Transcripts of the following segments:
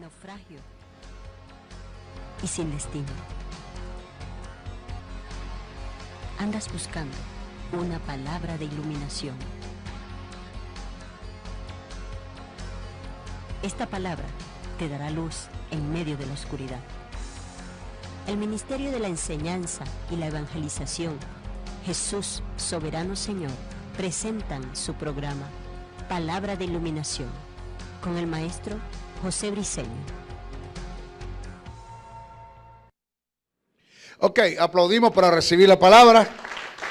naufragio y sin destino. Andas buscando una palabra de iluminación. Esta palabra te dará luz en medio de la oscuridad. El Ministerio de la Enseñanza y la Evangelización, Jesús Soberano Señor, presentan su programa Palabra de Iluminación con el maestro José Briceño. Ok, aplaudimos para recibir la palabra.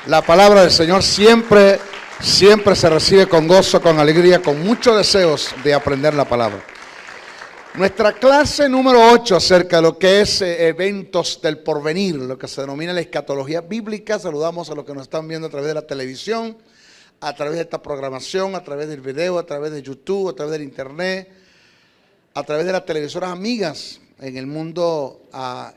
La palabra del Señor siempre se recibe con gozo, con alegría, con muchos deseos de aprender la palabra. Nuestra clase número 8 acerca de lo que es eventos del porvenir, lo que se denomina la escatología bíblica. Saludamos a los que nos están viendo a través de la televisión, a través de esta programación, a través del video, a través de YouTube, a través del internet, a través de las televisoras amigas. En el mundo,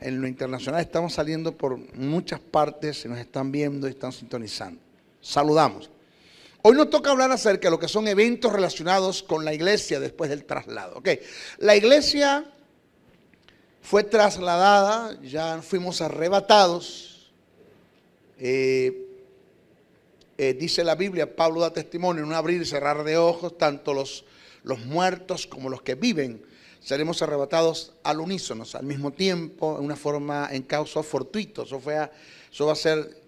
en lo internacional, estamos saliendo por muchas partes, se nos están viendo y están sintonizando. Saludamos. Hoy nos toca hablar acerca de lo que son eventos relacionados con la iglesia después del traslado. Okay. La iglesia fue trasladada, ya fuimos arrebatados. Dice la Biblia, Pablo da testimonio, en un abrir y cerrar de ojos, tanto los muertos como los que viven, seremos arrebatados al unísono, al mismo tiempo, en una forma, en causa fortuito. Eso va a ser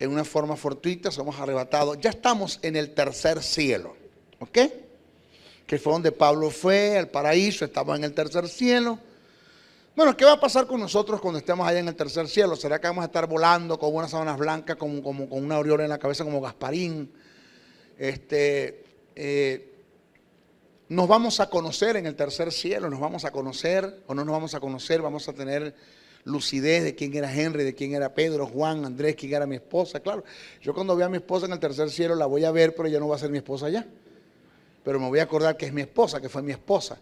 en una forma fortuita, somos arrebatados. Ya estamos en el tercer cielo, ¿ok? Que fue donde Pablo fue, al paraíso, estamos en el tercer cielo. Bueno, ¿qué va a pasar con nosotros cuando estemos allá en el tercer cielo? ¿Será que vamos a estar volando con unas sábanas blancas, como con una aureola en la cabeza como Gasparín? Nos vamos a conocer en el tercer cielo, nos vamos a conocer o no nos vamos a conocer, vamos a tener lucidez de quién era Henry, de quién era Pedro, Juan, Andrés, quién era mi esposa. Claro, yo cuando vea a mi esposa en el tercer cielo la voy a ver, pero ella no va a ser mi esposa allá. Pero me voy a acordar que es mi esposa, que fue mi esposa.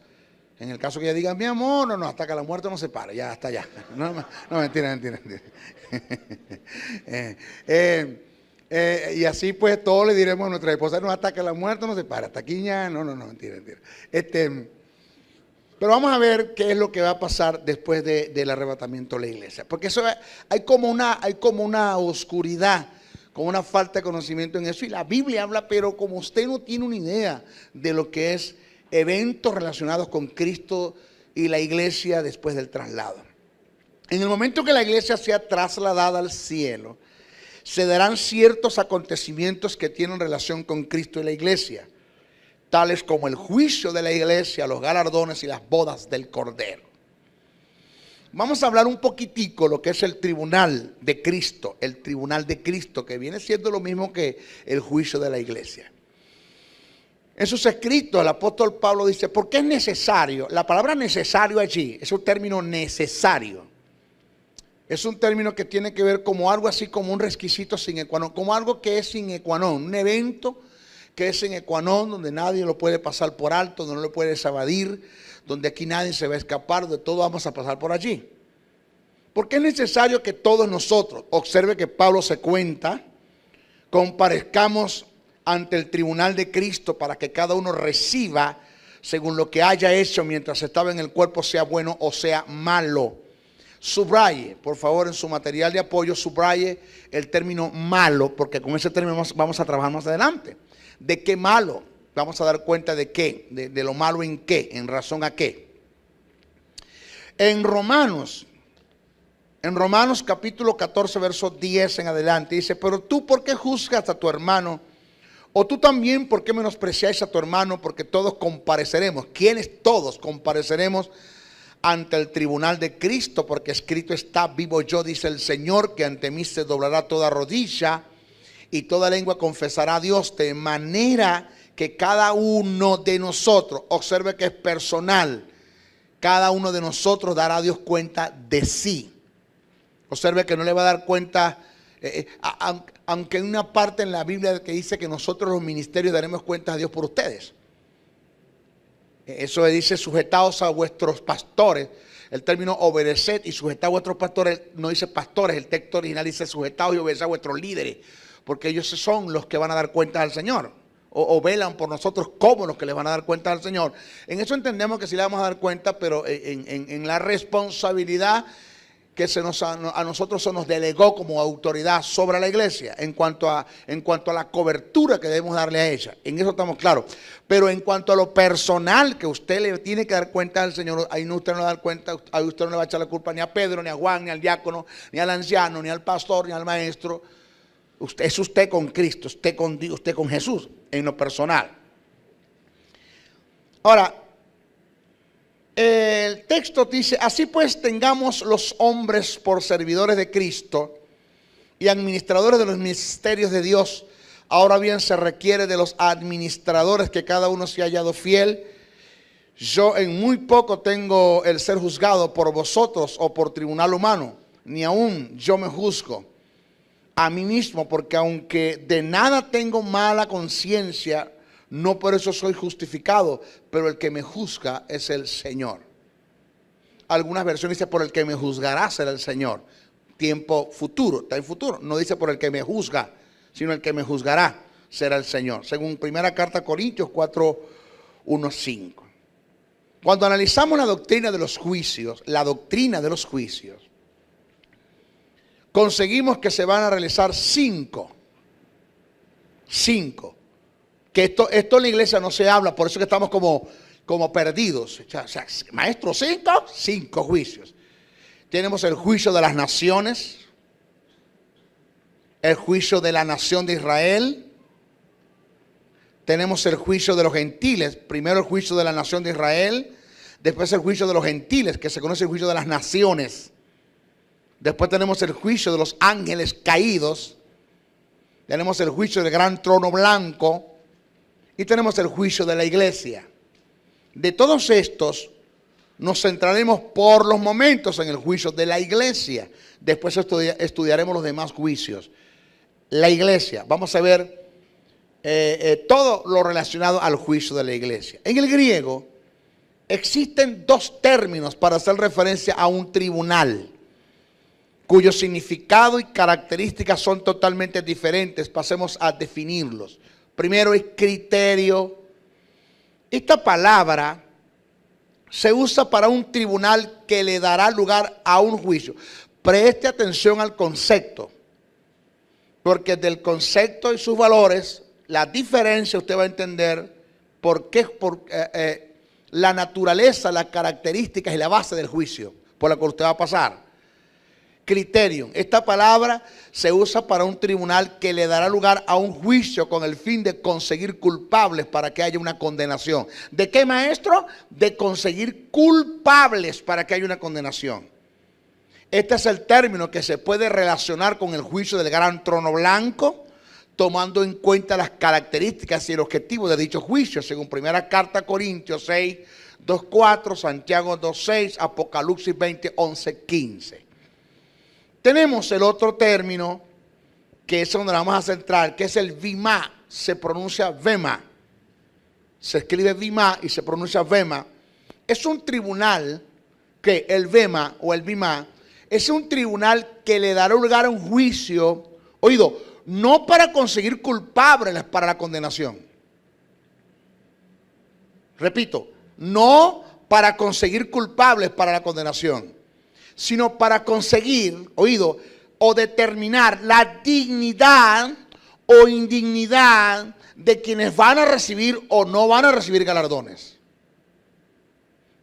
En el caso que ella diga, mi amor, no, hasta que la muerte no se pare, ya hasta allá. No, mentira. Y así pues todos le diremos a nuestra esposa, no, hasta que la muerte no se para, hasta aquí ya, no, mentira. Pero vamos a ver qué es lo que va a pasar después del arrebatamiento de la iglesia. Porque eso hay como una oscuridad, como una falta de conocimiento en eso. Y la Biblia habla, pero como usted no tiene una idea de lo que es eventos relacionados con Cristo y la iglesia después del traslado. En el momento que la iglesia sea trasladada al cielo, se darán ciertos acontecimientos que tienen relación con Cristo y la iglesia, tales como el juicio de la iglesia, los galardones y las bodas del Cordero. Vamos a hablar un poquitico lo que es el tribunal de Cristo, que viene siendo lo mismo que el juicio de la iglesia. En sus escritos el apóstol Pablo dice, ¿por qué es necesario? La palabra necesario allí es un término necesario. Es un término que tiene que ver como algo así como un requisito sine qua non, como algo que es sine qua non, un evento que es sine qua non, donde nadie lo puede pasar por alto, donde no lo puedes evadir, donde aquí nadie se va a escapar, de todo vamos a pasar por allí. Porque es necesario que todos nosotros, observe que Pablo se cuenta, comparezcamos ante el tribunal de Cristo para que cada uno reciba según lo que haya hecho mientras estaba en el cuerpo, sea bueno o sea malo. Subraye, por favor, en su material de apoyo, subraye el término malo, porque con ese término vamos a trabajar más adelante. ¿De qué malo? Vamos a dar cuenta de qué, de lo malo en qué, en razón a qué. En Romanos capítulo 14, verso 10 en adelante, dice, pero tú, ¿por qué juzgas a tu hermano? O tú también, ¿por qué menospreciáis a tu hermano? Porque todos compareceremos. ¿Quiénes todos compareceremos ante el tribunal de Cristo? Porque escrito está, vivo yo, dice el Señor, que ante mí se doblará toda rodilla y toda lengua confesará a Dios, de manera que cada uno de nosotros, observe que es personal, cada uno de nosotros dará a Dios cuenta de sí. Observe que no le va a dar cuenta, aunque hay una parte en la Biblia que dice que nosotros los ministerios daremos cuenta a Dios por ustedes. Eso dice sujetaos a vuestros pastores. El término obedeced y sujetad a vuestros pastores no dice pastores, el texto original dice sujetaos y obedeced a vuestros líderes, porque ellos son los que van a dar cuenta al Señor. o velan por nosotros como los que le van a dar cuenta al Señor. En eso entendemos que sí le vamos a dar cuenta, pero en la responsabilidad que a nosotros se nos delegó como autoridad sobre la iglesia, en cuanto a la cobertura que debemos darle a ella. En eso estamos claros. Pero en cuanto a lo personal que usted le tiene que dar cuenta al Señor, ahí no usted no le va a dar cuenta, ahí usted no le va a echar la culpa ni a Pedro, ni a Juan, ni al diácono, ni al anciano, ni al pastor, ni al maestro. Es usted con Cristo, usted con Dios, usted con Jesús, en lo personal. Ahora, el texto dice: así pues tengamos los hombres por servidores de Cristo y administradores de los misterios de Dios. Ahora bien, se requiere de los administradores que cada uno se haya hallado fiel. Yo en muy poco tengo el ser juzgado por vosotros o por tribunal humano, ni aún yo me juzgo a mí mismo, porque aunque de nada tengo mala conciencia, no por eso soy justificado, pero el que me juzga es el Señor. Algunas versiones dicen: por el que me juzgará será el Señor. Tiempo futuro, está en futuro. No dice por el que me juzga, sino el que me juzgará será el Señor. Según primera carta a Corintios 4, 1, 5. Cuando analizamos la doctrina de los juicios, conseguimos que se van a realizar cinco. Que esto en la iglesia no se habla, por eso que estamos como perdidos. O sea, maestro, cinco juicios. Tenemos el juicio de las naciones, el juicio de la nación de Israel, tenemos el juicio de los gentiles, primero el juicio de la nación de Israel, después el juicio de los gentiles, que se conoce el juicio de las naciones, después tenemos el juicio de los ángeles caídos, tenemos el juicio del gran trono blanco, y tenemos el juicio de la iglesia. De todos estos, nos centraremos por los momentos en el juicio de la iglesia. Después estudiaremos los demás juicios. La iglesia, vamos a ver todo lo relacionado al juicio de la iglesia. En el griego existen dos términos para hacer referencia a un tribunal, cuyo significado y características son totalmente diferentes. Pasemos a definirlos. Primero es criterio. Esta palabra se usa para un tribunal que le dará lugar a un juicio. Preste atención al concepto, porque del concepto y sus valores, la diferencia usted va a entender por qué, la naturaleza, las características y la base del juicio por la que usted va a pasar. Criterio. Esta palabra se usa para un tribunal que le dará lugar a un juicio con el fin de conseguir culpables para que haya una condenación. ¿De qué, maestro? De conseguir culpables para que haya una condenación. Este es el término que se puede relacionar con el juicio del gran trono blanco, tomando en cuenta las características y el objetivo de dicho juicio, según primera carta a Corintios 6, 2, 4, Santiago 2, 6, Apocalipsis 20, 11, 15. Tenemos el otro término, que es donde vamos a centrar, que es el vimá. Se pronuncia vema. Se escribe vimá y se pronuncia vema. Es un tribunal que el vema o el vimá es un tribunal que le dará lugar a un juicio, oído, no para conseguir culpables para la condenación. Repito, no para conseguir culpables para la condenación, sino para conseguir, oído, o determinar la dignidad o indignidad de quienes van a recibir o no van a recibir galardones.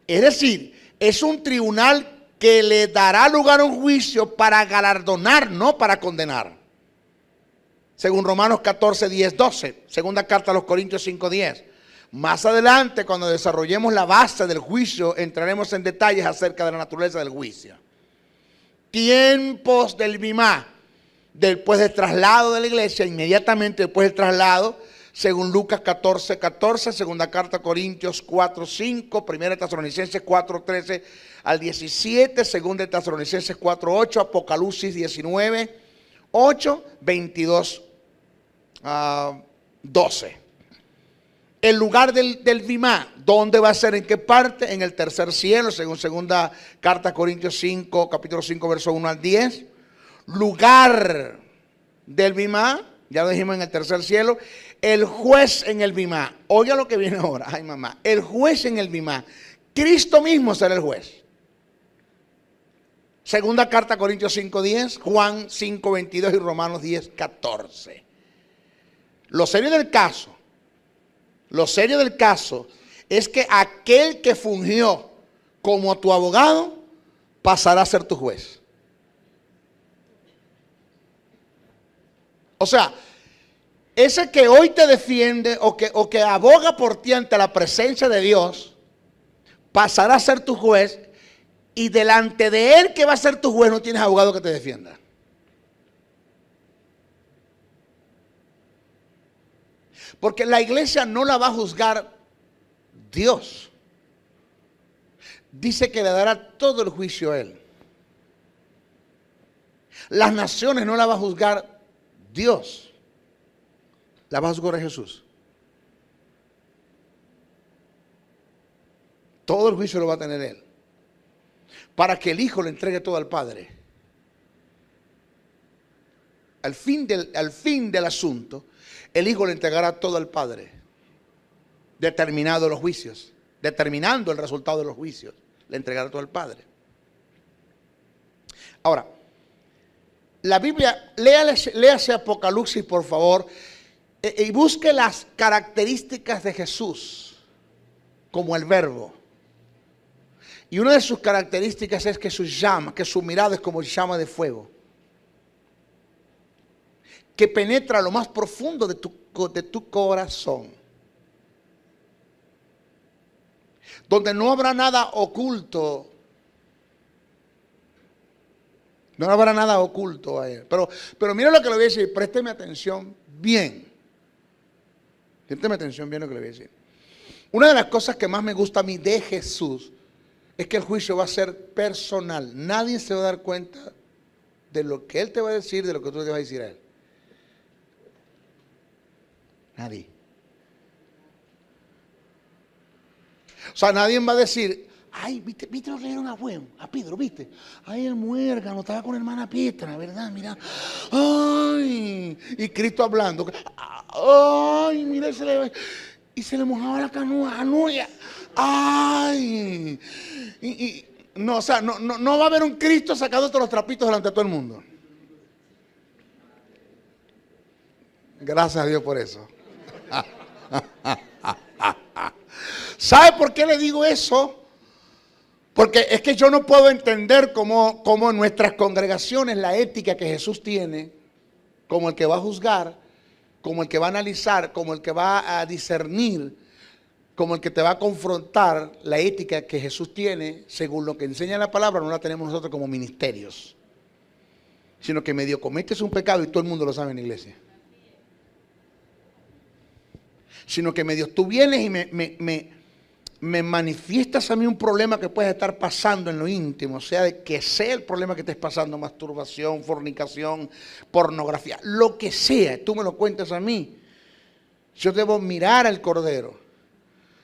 Es decir, es un tribunal que le dará lugar a un juicio para galardonar, no para condenar. Según Romanos 14, 10, 12, segunda carta a los Corintios 5, 10. Más adelante, cuando desarrollemos la base del juicio, entraremos en detalles acerca de la naturaleza del juicio. Tiempos del vimá, después del traslado de la iglesia, inmediatamente después del traslado, según Lucas 14, 14, segunda carta a Corintios 4, 5, primera Tesalonicenses 4, 13 al 17, segunda Tesalonicenses 4, 8, Apocalipsis 19, 8, 22, 12. El lugar del vimá, ¿dónde va a ser? ¿En qué parte? En el tercer cielo, según segunda carta a Corintios 5, capítulo 5, verso 1 al 10. Lugar del vimá, ya lo dijimos, en el tercer cielo. el juez en el bimá. Oiga lo que viene ahora. Ay, mamá. El juez en el bimá. Cristo mismo será el juez. Segunda carta a Corintios 5:10, Juan 5:22 y Romanos 10:14. Lo serio del caso es que aquel que fungió como tu abogado pasará a ser tu juez. O sea, ese que hoy te defiende o que aboga por ti ante la presencia de Dios, pasará a ser tu juez, y delante de él que va a ser tu juez no tienes abogado que te defienda. Porque la iglesia no la va a juzgar Dios. Dice que le dará todo el juicio a él. Las naciones no la va a juzgar Dios. La va a juzgar a Jesús. Todo el juicio lo va a tener él. Para que el Hijo le entregue todo al Padre. Al fin del asunto, el Hijo le entregará todo al Padre. Determinando los juicios. Determinando el resultado de los juicios. Le entregará todo al Padre. Ahora, la Biblia, léase Apocalipsis por favor, y busque las características de Jesús como el Verbo. Y una de sus características es que su mirada es como llama de fuego, que penetra lo más profundo de tu corazón, donde no habrá nada oculto. No habrá nada oculto a él. Pero mira lo que le voy a decir, présteme atención bien. Présteme atención bien lo que le voy a decir. Una de las cosas que más me gusta a mí de Jesús es que el juicio va a ser personal. Nadie se va a dar cuenta de lo que Él te va a decir, de lo que tú le vas a decir a Él. Nadie. O sea, nadie va a decir, ay, ¿viste lo que le dieron a Pedro, viste? Ay, el muérgano estaba con la hermana Petra, ¿verdad? Mira. Ay, y Cristo hablando. Ay, mira, y se le mojaba la canoa. Ay. No, o sea, no va a haber un Cristo sacando todos los trapitos delante de todo el mundo. Gracias a Dios por eso. ¿Sabe por qué le digo eso? Porque es que yo no puedo entender cómo en nuestras congregaciones la ética que Jesús tiene, como el que va a juzgar, como el que va a analizar, como el que va a discernir, como el que te va a confrontar, la ética que Jesús tiene, según lo que enseña la palabra, no la tenemos nosotros como ministerios, sino que medio cometes un pecado y todo el mundo lo sabe en la iglesia. Sino que medio tú vienes y me manifiestas a mí un problema que puedes estar pasando en lo íntimo, o sea, de que sea el problema que estés pasando, masturbación, fornicación, pornografía, lo que sea, tú me lo cuentas a mí. Yo debo mirar al Cordero,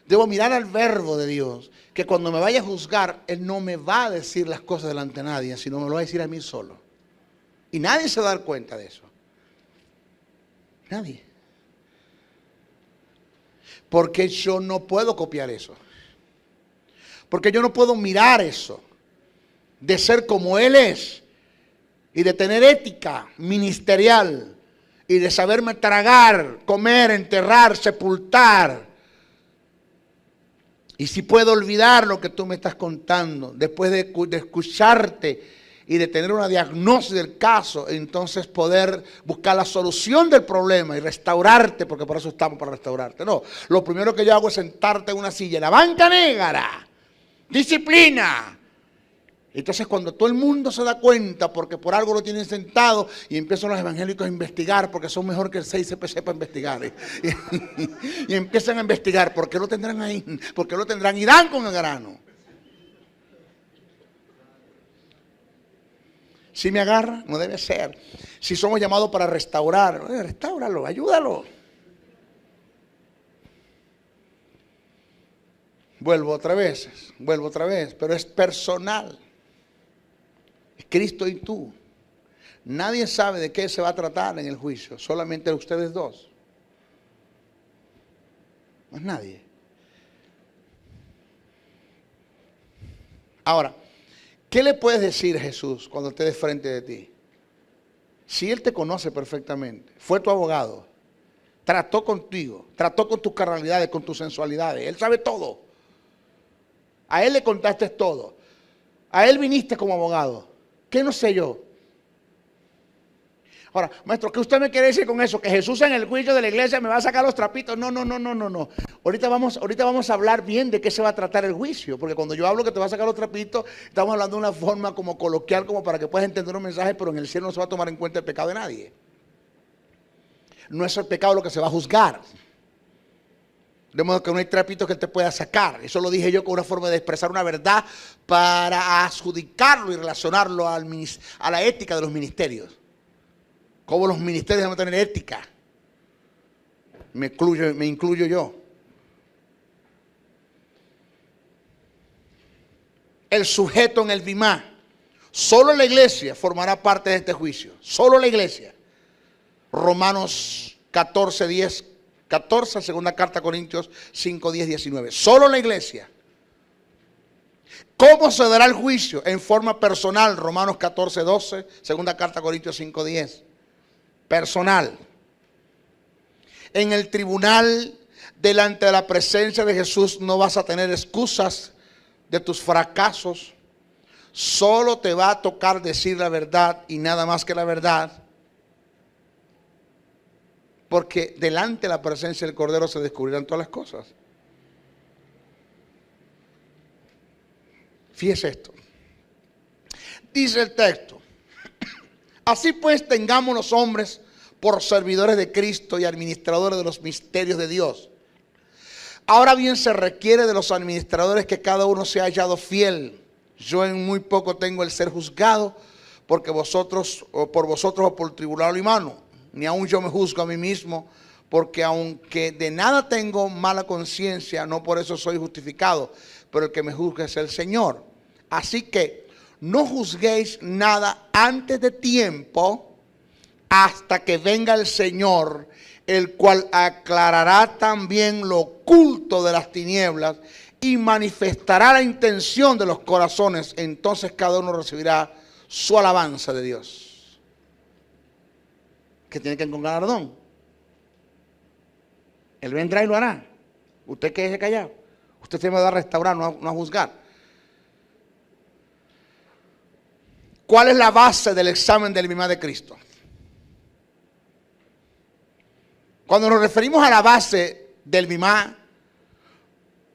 debo mirar al Verbo de Dios, que cuando me vaya a juzgar, Él no me va a decir las cosas delante de nadie, sino me lo va a decir a mí solo. Y nadie se va a dar cuenta de eso. Nadie. Porque yo no puedo copiar eso. Porque yo no puedo mirar eso. De ser como Él es. Y de tener ética ministerial. Y de saberme tragar, comer, enterrar, sepultar. Y si puedo olvidar lo que tú me estás contando. Después de escucharte y de tener una diagnosis del caso, entonces poder buscar la solución del problema y restaurarte, porque por eso estamos, para restaurarte. No, lo primero que yo hago es sentarte en una silla, en la banca negra, disciplina. Entonces cuando todo el mundo se da cuenta, porque por algo lo tienen sentado, y empiezan los evangélicos a investigar, porque son mejor que el 6CPC para investigar. Y empiezan a investigar, ¿por qué lo tendrán ahí? ¿Por qué lo tendrán? Y dan con el grano. Si me agarra, no debe ser. Si somos llamados para restaurar, restáuralo, ayúdalo. Vuelvo otra vez, pero es personal. Es Cristo y tú. Nadie sabe de qué se va a tratar en el juicio, solamente ustedes dos. Más nadie. Ahora, ¿qué le puedes decir a Jesús cuando esté de frente de ti? Si Él te conoce perfectamente, fue tu abogado, trató contigo, trató con tus carnalidades, con tus sensualidades, Él sabe todo. A Él le contaste todo. A Él viniste como abogado. ¿Qué no sé yo? Ahora, maestro, ¿qué usted me quiere decir con eso? Que Jesús en el juicio de la iglesia me va a sacar los trapitos. No. Ahorita vamos a hablar bien de qué se va a tratar el juicio. Porque cuando yo hablo que te va a sacar los trapitos, estamos hablando de una forma como coloquial, como para que puedas entender un mensaje, pero en el cielo no se va a tomar en cuenta el pecado de nadie. No es el pecado lo que se va a juzgar. De modo que no hay trapitos que Él te pueda sacar. Eso lo dije yo con una forma de expresar una verdad para adjudicarlo y relacionarlo a la ética de los ministerios. Cómo los ministerios deben tener ética. Me incluyo yo. El sujeto en el bimá. Solo la iglesia formará parte de este juicio. Solo la iglesia. Romanos 14, 10, 14, segunda carta a Corintios 5, 10, 19. Solo la iglesia. ¿Cómo se dará el juicio? En forma personal. Romanos 14, 12, segunda carta a Corintios 5, 10. Personal. En el tribunal, delante de la presencia de Jesús, no vas a tener excusas de tus fracasos. Solo te va a tocar decir la verdad y nada más que la verdad. Porque delante de la presencia del Cordero se descubrirán todas las cosas. Fíjese esto. Dice el texto. Así pues tengamos los hombres por servidores de Cristo y administradores de los misterios de Dios. Ahora bien se requiere de los administradores que cada uno sea hallado fiel. Yo en muy poco tengo el ser juzgado, porque vosotros o por tribunal humano. Ni aun yo me juzgo a mí mismo, porque aunque de nada tengo mala conciencia, no por eso soy justificado, pero el que me juzga es el Señor. Así que no juzguéis nada antes de tiempo, hasta que venga el Señor, el cual aclarará también lo oculto de las tinieblas y manifestará la intención de los corazones. Entonces cada uno recibirá su alabanza de Dios. Que tiene que ir con galardón. Él vendrá y lo hará. Usted quédese callado. Usted se me va a restaurar, no a juzgar. ¿Cuál es la base del examen del bimá de Cristo? Cuando nos referimos a la base del bimá,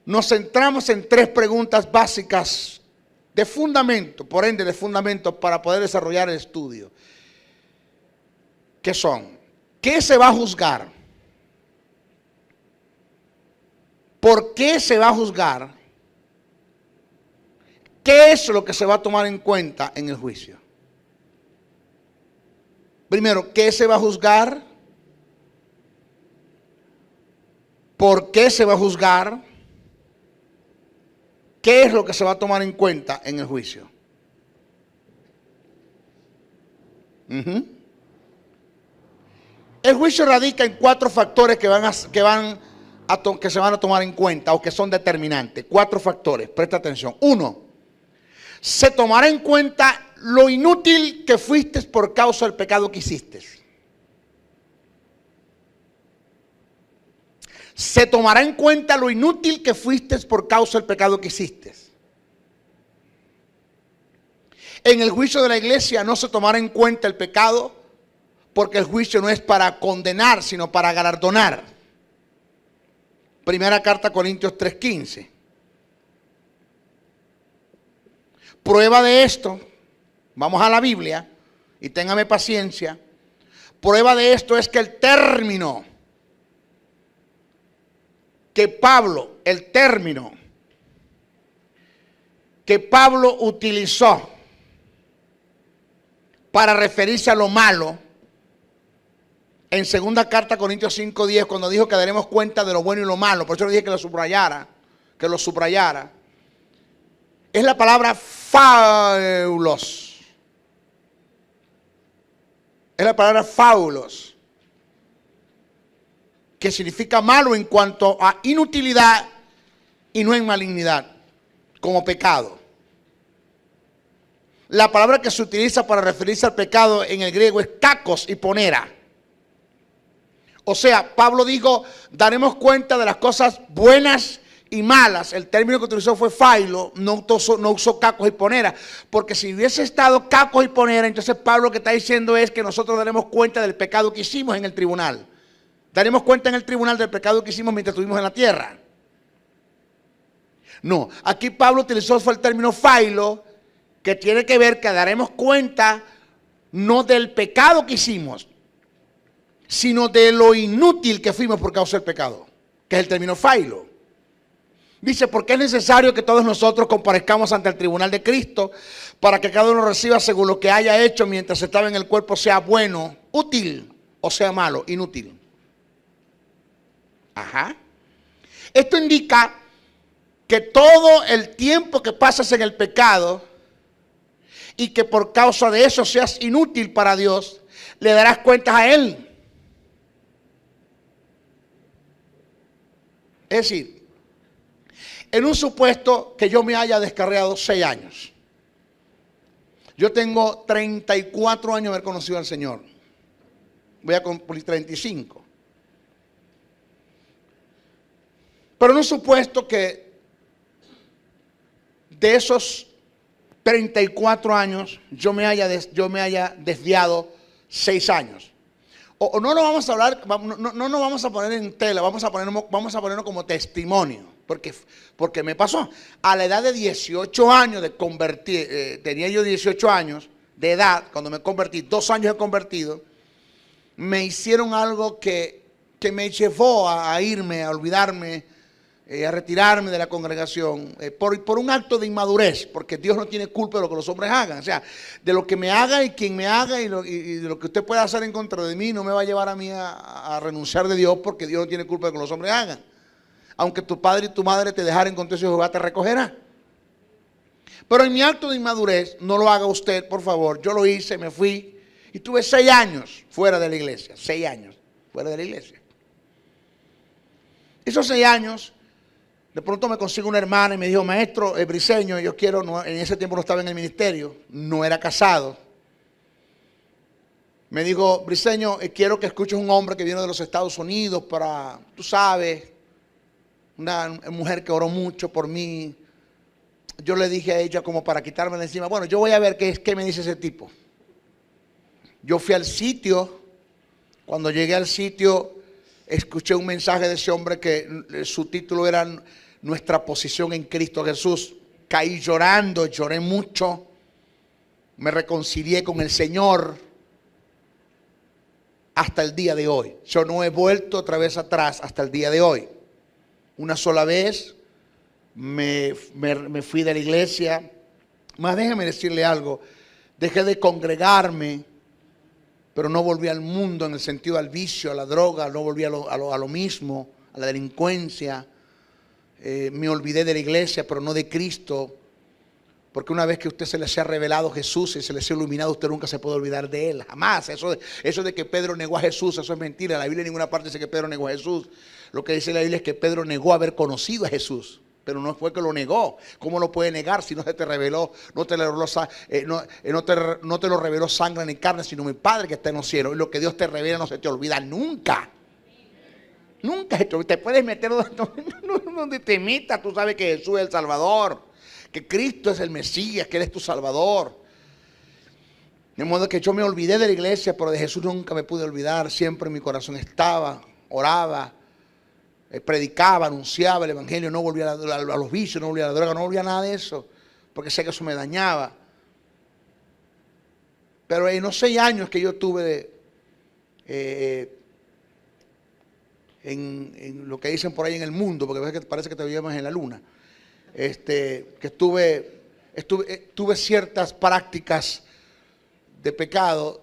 nos centramos en tres preguntas básicas de fundamento, por ende de fundamento para poder desarrollar el estudio. ¿Qué son? ¿Qué se va a juzgar? ¿Por qué se va a juzgar? ¿Qué es lo que se va a tomar en cuenta en el juicio? Primero, ¿qué se va a juzgar? ¿Por qué se va a juzgar? ¿Qué es lo que se va a tomar en cuenta en el juicio? El juicio radica en cuatro factores que se van a tomar en cuenta o que son determinantes. Cuatro factores, presta atención. Uno, se tomará en cuenta lo inútil que fuiste por causa del pecado que hiciste. Se tomará en cuenta lo inútil que fuiste por causa del pecado que hiciste. En el juicio de la iglesia no se tomará en cuenta el pecado, porque el juicio no es para condenar, sino para galardonar. Primera carta a Corintios 3:15. Prueba de esto, vamos a la Biblia y téngame paciencia. Prueba de esto es que el término que Pablo utilizó para referirse a lo malo, en segunda carta a Corintios 5:10, cuando dijo que daremos cuenta de lo bueno y lo malo, por eso le dije que lo subrayara, es la palabra faulos. Es la palabra faulos, que significa malo en cuanto a inutilidad y no en malignidad, como pecado. La palabra que se utiliza para referirse al pecado en el griego es kakos y ponera. O sea, Pablo dijo, daremos cuenta de las cosas buenas y malas. El término que utilizó fue failo, no usó cacos y ponera. Porque si hubiese estado cacos y ponera, entonces Pablo lo que está diciendo es que nosotros daremos cuenta del pecado que hicimos en el tribunal. Daremos cuenta en el tribunal del pecado que hicimos mientras estuvimos en la tierra. No, aquí Pablo utilizó fue el término failo, que tiene que ver que daremos cuenta no del pecado que hicimos, sino de lo inútil que fuimos por causa del pecado, que es el término failo. Dice, porque es necesario que todos nosotros comparezcamos ante el tribunal de Cristo para que cada uno reciba según lo que haya hecho mientras estaba en el cuerpo, sea bueno, útil, o sea malo, inútil. Ajá. Esto indica que todo el tiempo que pasas en el pecado y que por causa de eso seas inútil para Dios, le darás cuentas a Él. Es decir, en un supuesto que yo me haya descarriado 6 años. Yo tengo 34 años de haber conocido al Señor. Voy a cumplir 35. Pero en un supuesto que de esos 34 años yo me haya desviado 6 años. O no lo vamos a hablar, no nos vamos a poner en tela, vamos a ponerlo como testimonio. Porque me pasó. A la edad de 18 años de convertir, tenía yo 18 años de edad, cuando me convertí, 2 años de convertido, me hicieron algo que me llevó a irme, a olvidarme, a retirarme de la congregación, por un acto de inmadurez, porque Dios no tiene culpa de lo que los hombres hagan. O sea, de lo que me haga y quien me haga y de lo que usted pueda hacer en contra de mí, no me va a llevar a mí a renunciar de Dios, porque Dios no tiene culpa de lo que los hombres hagan. Aunque tu padre y tu madre te dejaren con Dios, Jehová te recogerá. Pero en mi acto de inmadurez, no lo haga usted, por favor. Yo lo hice, me fui y tuve 6 años fuera de la iglesia. 6 años fuera de la iglesia. Esos 6 años, de pronto me consigo una hermana y me dijo, maestro Briceño, yo quiero, en ese tiempo no estaba en el ministerio, no era casado. Me dijo, Briceño, quiero que escuches un hombre que viene de los Estados Unidos para, tú sabes, una mujer que oró mucho por mí. Yo le dije a ella como para quitarme de encima, bueno, yo voy a ver qué me dice ese tipo. Yo fui al sitio, cuando llegué al sitio, escuché un mensaje de ese hombre que su título era Nuestra posición en Cristo Jesús. Caí llorando, lloré mucho, me reconcilié con el Señor hasta el día de hoy. Yo no he vuelto otra vez atrás hasta el día de hoy. Una sola vez me fui de la iglesia. Más déjeme decirle algo, dejé de congregarme, pero no volví al mundo en el sentido al vicio, a la droga, no volví a lo mismo, a la delincuencia. Me olvidé de la iglesia, pero no de Cristo, porque una vez que a usted se le sea revelado Jesús y se le sea iluminado, usted nunca se puede olvidar de Él, jamás. Eso de que Pedro negó a Jesús, eso es mentira. La Biblia en ninguna parte dice que Pedro negó a Jesús. Lo que dice la Biblia es que Pedro negó haber conocido a Jesús, pero no fue que lo negó. ¿Cómo lo puede negar si no se te reveló, no te lo reveló sangre ni carne, sino mi Padre que está en los cielos? Y lo que Dios te revela no se te olvida nunca. Nunca te puedes meter donde te metas. Tú sabes que Jesús es el Salvador, que Cristo es el Mesías, que Él es tu Salvador. De modo que yo me olvidé de la iglesia, pero de Jesús nunca me pude olvidar. Siempre en mi corazón estaba, oraba, predicaba, anunciaba el evangelio, no volvía a los vicios, no volvía a la droga, no volvía a nada de eso, porque sé que eso me dañaba. Pero en los 6 años que yo tuve en lo que dicen por ahí en el mundo, porque parece que te vivíamos en la luna, que tuve ciertas prácticas de pecado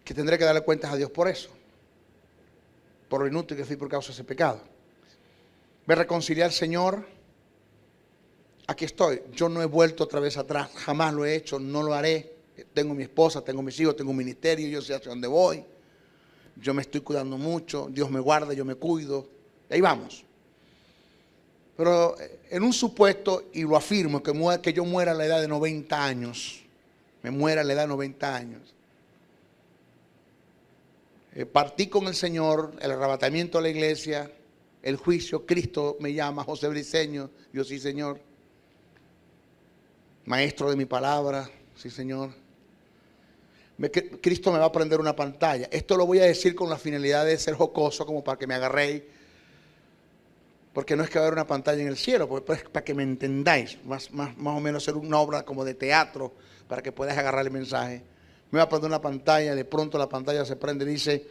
que tendré que darle cuentas a Dios por eso, por lo inútil que fui por causa de ese pecado. Me reconcilié al Señor, aquí estoy. Yo no he vuelto otra vez atrás, jamás lo he hecho, no lo haré. Tengo mi esposa, tengo mis hijos, tengo un ministerio, yo sé hacia dónde voy. Yo me estoy cuidando mucho, Dios me guarda, yo me cuido. Y ahí vamos. Pero en un supuesto, y lo afirmo, que yo muera a la edad de 90 años, me muera a la edad de 90 años. Partí con el Señor, el arrebatamiento a la iglesia, el juicio, Cristo me llama, José Briceño, yo sí, Señor. Maestro de mi palabra, sí, Señor. Cristo me va a prender una pantalla. Esto lo voy a decir con la finalidad de ser jocoso, como para que me agarréis. Porque no es que va a haber una pantalla en el cielo, pues para que me entendáis. Más o menos hacer una obra como de teatro, para que puedas agarrar el mensaje. Me va a prender una pantalla, de pronto la pantalla se prende y dice,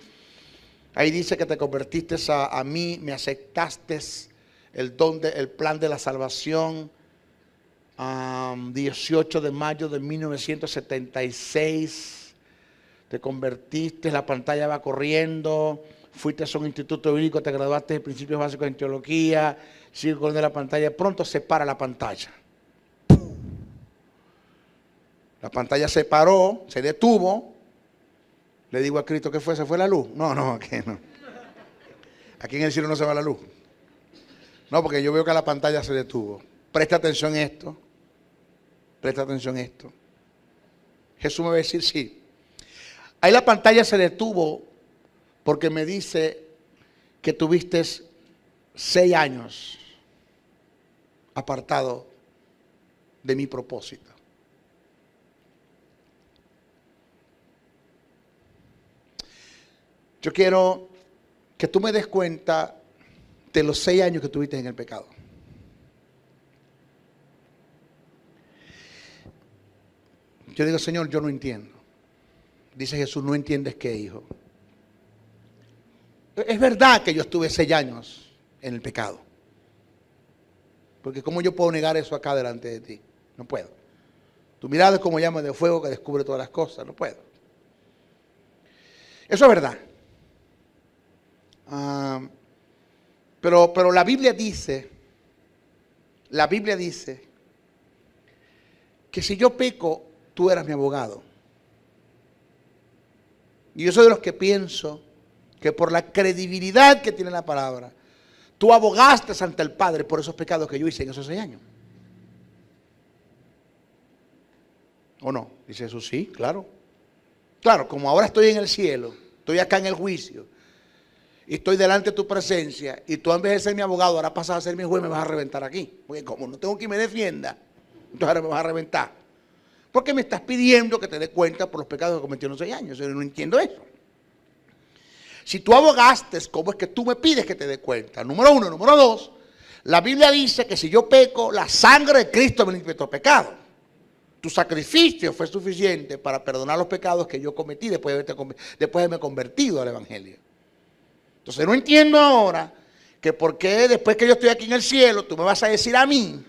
ahí dice que te convertiste a mí, me aceptaste el plan de la salvación. 18 de mayo de 1976. Te convertiste, la pantalla va corriendo, fuiste a un instituto bíblico, te graduaste de principios básicos en teología, sigue corriendo la pantalla, pronto se para la pantalla. La pantalla se paró, se detuvo. Le digo a Cristo, ¿qué fue? ¿Se fue la luz? No, aquí no. Aquí en el cielo no se va la luz. No, porque yo veo que la pantalla se detuvo. Presta atención a esto. Presta atención a esto. Jesús me va a decir sí. Ahí la pantalla se detuvo porque me dice que tuviste 6 años apartado de mi propósito. Yo quiero que tú me des cuenta de los 6 años que tuviste en el pecado. Yo digo, Señor, yo no entiendo. Dice Jesús, no entiendes qué, hijo. Es verdad que yo estuve 6 años en el pecado. Porque ¿cómo yo puedo negar eso acá delante de ti? No puedo. Tu mirada es como llama de fuego que descubre todas las cosas. No puedo. Eso es verdad. Pero la Biblia dice que si yo peco, tú eras mi abogado. Y yo soy de los que pienso que por la credibilidad que tiene la palabra, tú abogaste ante el Padre por esos pecados que yo hice en esos 6 años. ¿O no? Dice Jesús, sí, claro. Claro, como ahora estoy en el cielo, estoy acá en el juicio, y estoy delante de tu presencia, y tú en vez de ser mi abogado, ahora pasas a ser mi juez, me vas a reventar aquí. Porque como no tengo quien me defienda, entonces ahora me vas a reventar. Porque me estás pidiendo que te dé cuenta por los pecados que cometí en los 6 años. Yo no entiendo eso. Si tú abogaste, ¿cómo es que tú me pides que te dé cuenta? Número 1. Número 2, la Biblia dice que si yo peco, la sangre de Cristo me limpia todo pecado. Tu sacrificio fue suficiente para perdonar los pecados que yo cometí después de haberme convertido al Evangelio. Entonces no entiendo ahora que por qué después que yo estoy aquí en el cielo, tú me vas a decir a mí,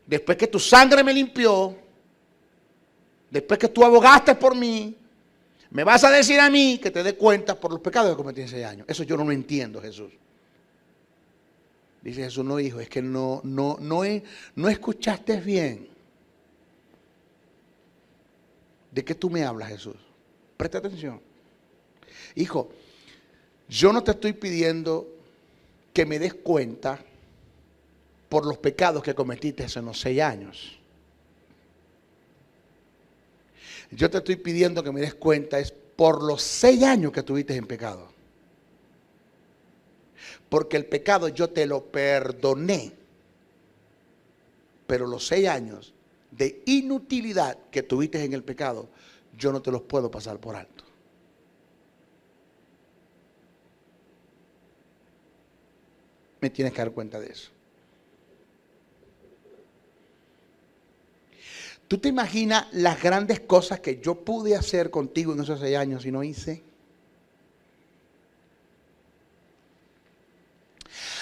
después que tu sangre me limpió, después que tú abogaste por mí, me vas a decir a mí que te dé cuenta por los pecados que cometí en 6 años. Eso yo no lo entiendo, Jesús. Dice Jesús, no, hijo, es que no escuchaste bien. ¿De qué tú me hablas, Jesús? Presta atención. Hijo, yo no te estoy pidiendo que me des cuenta por los pecados que cometiste en los 6 años. Yo te estoy pidiendo que me des cuenta es por los 6 años que estuviste en pecado. Porque el pecado yo te lo perdoné. Pero los 6 años de inutilidad que tuviste en el pecado, yo no te los puedo pasar por alto. Me tienes que dar cuenta de eso. ¿Tú te imaginas las grandes cosas que yo pude hacer contigo en esos 6 años y no hice?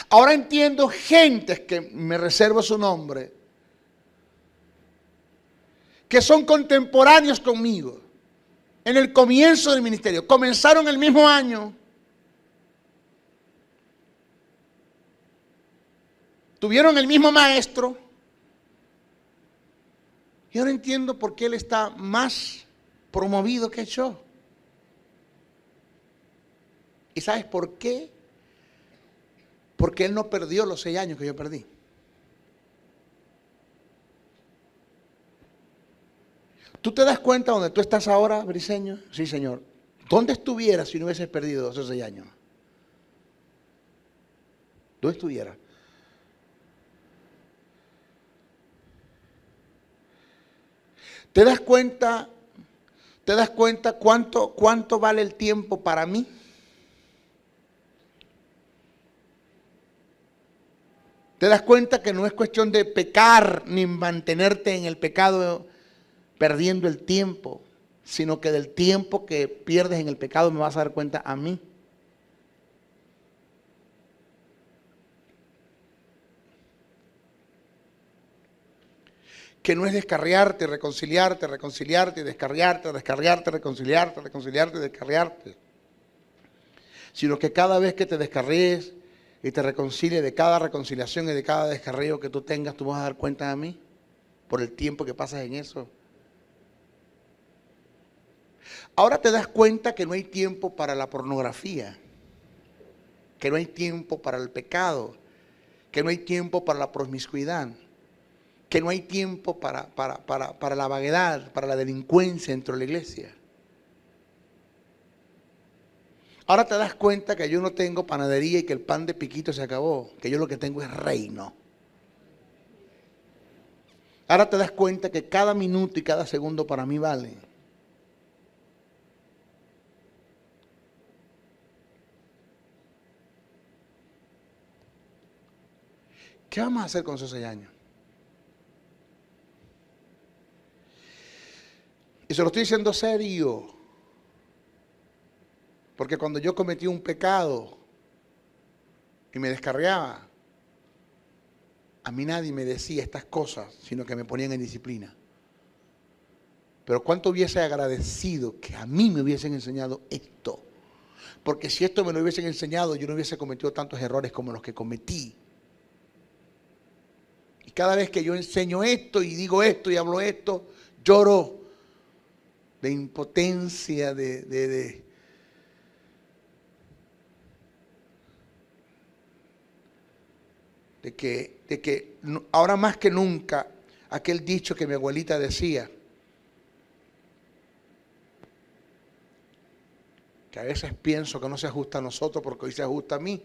Ahora entiendo gentes que me reservo su nombre, que son contemporáneos conmigo en el comienzo del ministerio. Comenzaron el mismo año. Tuvieron el mismo maestro. Yo no entiendo por qué él está más promovido que yo. ¿Y sabes por qué? Porque él no perdió los 6 años que yo perdí. ¿Tú te das cuenta donde tú estás ahora, Briseño? Sí, Señor. ¿Dónde estuvieras si no hubieses perdido esos 6 años? ¿Dónde estuvieras? ¿Te das cuenta? ¿Te das cuenta cuánto vale el tiempo para mí? ¿Te das cuenta que no es cuestión de pecar ni mantenerte en el pecado perdiendo el tiempo, sino que del tiempo que pierdes en el pecado me vas a dar cuenta a mí? Que no es descarriarte, reconciliarte, descarriarte, reconciliarte, descarriarte. Sino que cada vez que te descarríes y te reconcilies, de cada reconciliación y de cada descarrío que tú tengas, tú vas a dar cuenta a mí por el tiempo que pasas en eso. Ahora te das cuenta que no hay tiempo para la pornografía, que no hay tiempo para el pecado, que no hay tiempo para la promiscuidad, que no hay tiempo para la vaguedad, para la delincuencia dentro de la iglesia. Ahora te das cuenta que yo no tengo panadería y que el pan de piquito se acabó, que yo lo que tengo es reino. Ahora te das cuenta que cada minuto y cada segundo para mí vale. ¿Qué vamos a hacer con esos 6 años? Y se lo estoy diciendo serio. Porque cuando yo cometí un pecado y me descarriaba, a mí nadie me decía estas cosas, sino que me ponían en disciplina. Pero cuánto hubiese agradecido que a mí me hubiesen enseñado esto. Porque si esto me lo hubiesen enseñado, yo no hubiese cometido tantos errores como los que cometí. Y cada vez que yo enseño esto y digo esto y hablo esto, lloro de impotencia, de que ahora más que nunca, aquel dicho que mi abuelita decía, que a veces pienso que no se ajusta a nosotros porque hoy se ajusta a mí.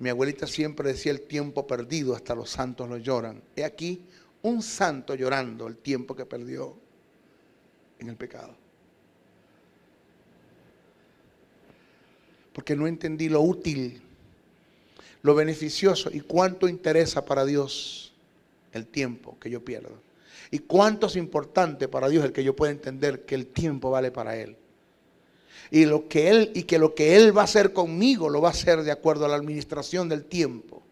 Mi abuelita siempre decía: el tiempo perdido hasta los santos lo lloran. He aquí un santo llorando el tiempo que perdió en el pecado. Porque no entendí lo útil, lo beneficioso y cuánto interesa para Dios el tiempo que yo pierdo. Y cuánto es importante para Dios el que yo pueda entender que el tiempo vale para Él. Y que lo que Él va a hacer conmigo lo va a hacer de acuerdo a la administración del tiempo.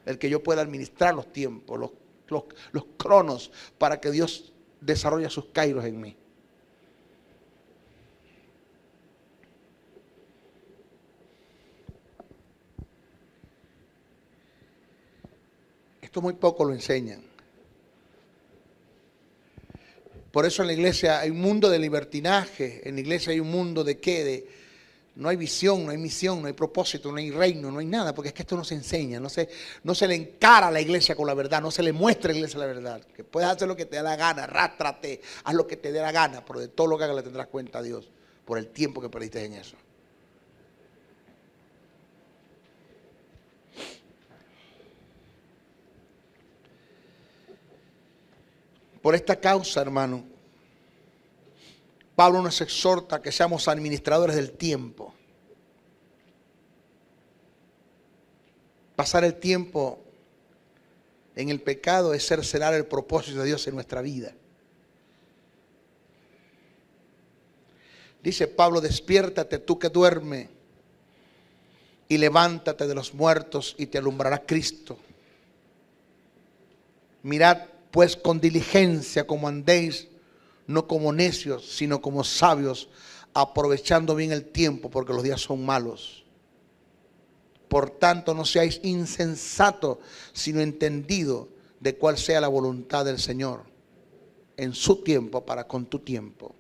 El que yo pueda administrar los tiempos, los cronos, para que Dios desarrolle sus kairos en mí. Esto muy poco lo enseñan. Por eso en la iglesia hay un mundo de libertinaje, en la iglesia hay un mundo de qué, no hay visión, no hay misión, no hay propósito, no hay reino, no hay nada, porque es que esto no se enseña, no se le encara a la iglesia con la verdad, no se le muestra a la iglesia la verdad. Que puedes hacer lo que te dé la gana, arrástrate, haz lo que te dé la gana, pero de todo lo que hagas le tendrás cuenta a Dios por el tiempo que perdiste en eso. Por esta causa, hermano, Pablo nos exhorta a que seamos administradores del tiempo. Pasar el tiempo en el pecado es cercenar el propósito de Dios en nuestra vida. Dice Pablo: despiértate tú que duermes y levántate de los muertos y te alumbrará Cristo. Mirad pues con diligencia como andéis, no como necios, sino como sabios, aprovechando bien el tiempo, porque los días son malos. Por tanto, no seáis insensatos, sino entendidos de cuál sea la voluntad del Señor. en su tiempo para con tu tiempo.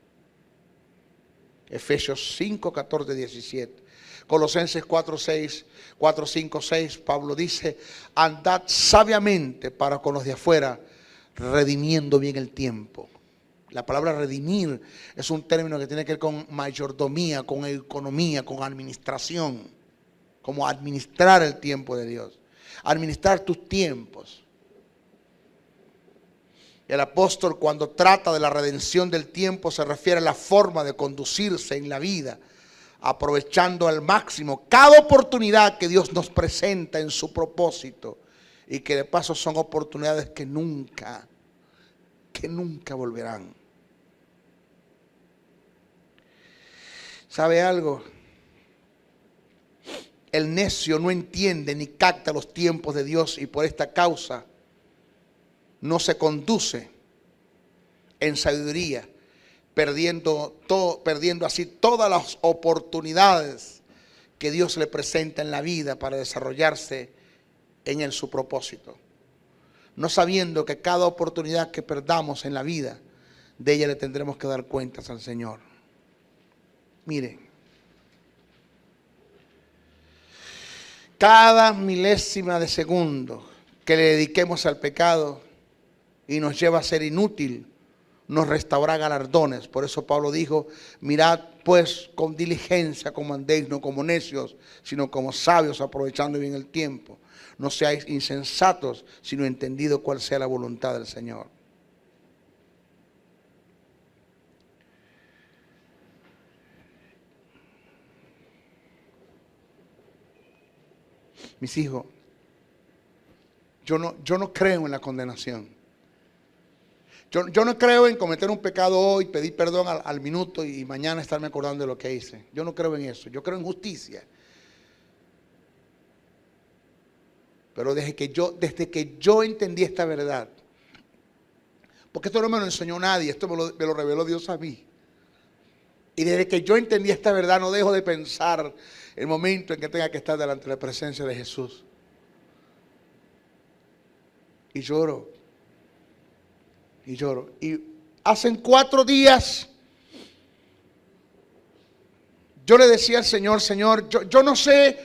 Efesios 5, 14, 17. Colosenses 4, 5, 6, Pablo dice, andad sabiamente para con los de afuera, redimiendo bien el tiempo. La palabra redimir es un término que tiene que ver con mayordomía, con economía, con administración. Como administrar el tiempo de Dios. Administrar tus tiempos. El apóstol, cuando trata de la redención del tiempo, se refiere a la forma de conducirse en la vida, aprovechando al máximo cada oportunidad que Dios nos presenta en su propósito, y que de paso son oportunidades que nunca volverán. ¿Sabe algo? El necio no entiende ni capta los tiempos de Dios, y por esta causa no se conduce en sabiduría, perdiendo así todas las oportunidades que Dios le presenta en la vida para desarrollarse en su propósito. No sabiendo que cada oportunidad que perdamos en la vida, de ella le tendremos que dar cuentas al Señor. Miren, cada milésima de segundo que le dediquemos al pecado y nos lleva a ser inútil, nos restaurará galardones. Por eso Pablo dijo, mirad pues con diligencia como andéis, no como necios, sino como sabios, aprovechando bien el tiempo. No seáis insensatos, sino entendido cuál sea la voluntad del Señor. Mis hijos, yo no creo en la condenación. Yo no creo en cometer un pecado hoy, pedir perdón al minuto y mañana estarme acordando de lo que hice. Yo no creo en eso. Yo creo en justicia. Pero desde que yo entendí esta verdad, porque esto no me lo enseñó nadie, esto me lo reveló Dios a mí. Y desde que yo entendí esta verdad, no dejo de pensar el momento en que tenga que estar delante de la presencia de Jesús. Y lloro. Y lloro. Y hace 4 días yo le decía al Señor, Señor, yo no sé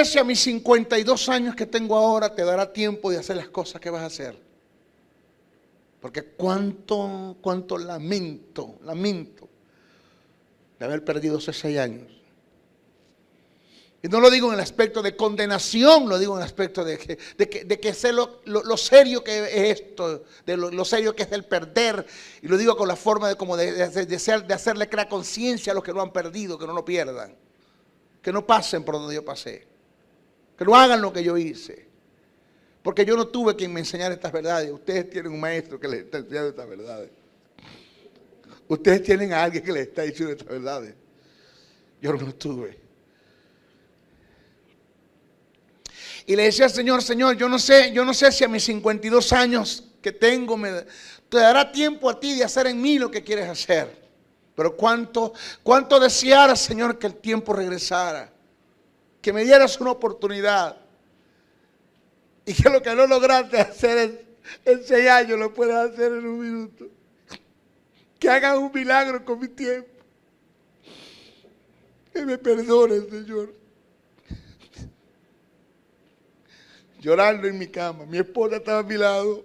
si a mis 52 años que tengo ahora te dará tiempo de hacer las cosas que vas a hacer. Porque cuánto lamento de haber perdido esos 6 años. Y no lo digo en el aspecto de condenación, lo digo en el aspecto de que sé lo serio que es esto, de lo serio que es el perder. Y lo digo con la forma de hacerle crear conciencia a los que lo han perdido, que no lo pierdan. Que no pasen por donde yo pasé. Que no hagan lo que yo hice. Porque yo no tuve quien me enseñara estas verdades. Ustedes tienen un maestro que les está enseñando estas verdades. Ustedes tienen a alguien que les está diciendo estas verdades. Yo no tuve. Y le decía al Señor, Señor, yo no sé si a mis 52 años que tengo te dará tiempo a ti de hacer en mí lo que quieres hacer. Pero cuánto deseara, Señor, que el tiempo regresara. Que me dieras una oportunidad. Y que lo que no lograste hacer en 6 años lo puedas hacer en 1 minuto. Que hagas un milagro con mi tiempo. Que me perdone, Señor. Llorando en mi cama. Mi esposa estaba a mi lado.